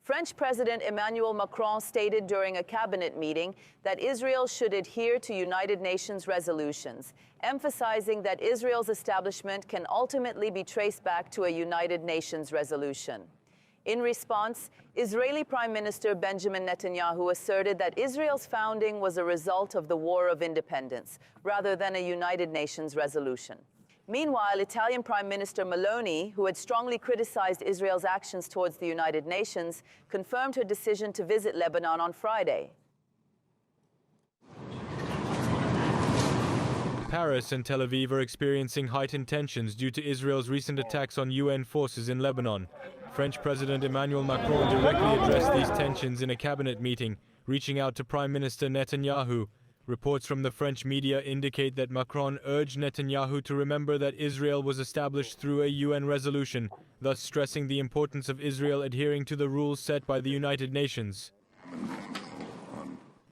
French President Emmanuel Macron stated during a cabinet meeting that Israel should adhere to United Nations resolutions, emphasizing that Israel's establishment can ultimately be traced back to a United Nations resolution. In response, Israeli Prime Minister Benjamin Netanyahu asserted that Israel's founding was a result of the War of Independence, rather than a United Nations resolution. Meanwhile, Italian Prime Minister Meloni, who had strongly criticized Israel's actions towards the United Nations, confirmed her decision to visit Lebanon on Friday. Paris and Tel Aviv are experiencing heightened tensions due to Israel's recent attacks on UN forces in Lebanon. French President Emmanuel Macron directly addressed these tensions in a cabinet meeting, reaching out to Prime Minister Netanyahu. Reports from the French media indicate that Macron urged Netanyahu to remember that Israel was established through a UN resolution, thus stressing the importance of Israel adhering to the rules set by the United Nations.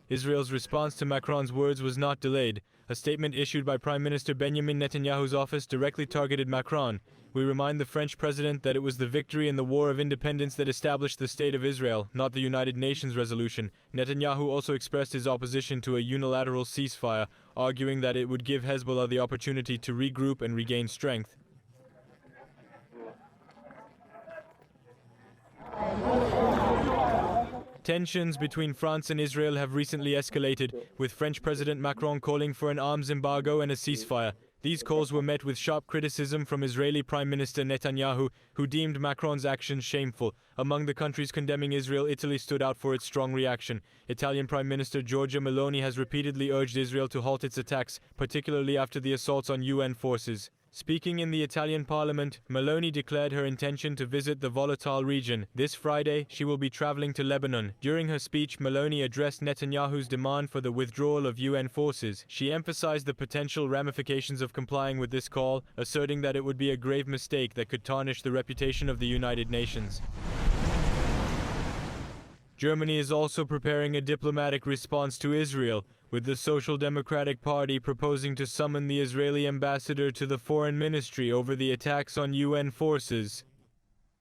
Israel's response to Macron's words was not delayed. A statement issued by Prime Minister Benjamin Netanyahu's office directly targeted Macron. We remind the French president that it was the victory in the War of Independence that established the State of Israel, not the United Nations resolution. Netanyahu also expressed his opposition to a unilateral ceasefire, arguing that it would give Hezbollah the opportunity to regroup and regain strength. Tensions between France and Israel have recently escalated, with French President Macron calling for an arms embargo and a ceasefire. These calls were met with sharp criticism from Israeli Prime Minister Netanyahu, who deemed Macron's actions shameful. Among the countries condemning Israel, Italy stood out for its strong reaction. Italian Prime Minister Giorgia Meloni has repeatedly urged Israel to halt its attacks, particularly after the assaults on UN forces. Speaking in the Italian parliament, Meloni declared her intention to visit the volatile region. This Friday, she will be traveling to Lebanon. During her speech, Meloni addressed Netanyahu's demand for the withdrawal of UN forces. She emphasized the potential ramifications of complying with this call, asserting that it would be a grave mistake that could tarnish the reputation of the United Nations. Germany is also preparing a diplomatic response to Israel, with the Social Democratic Party proposing to summon the Israeli ambassador to the foreign ministry over the attacks on UN forces.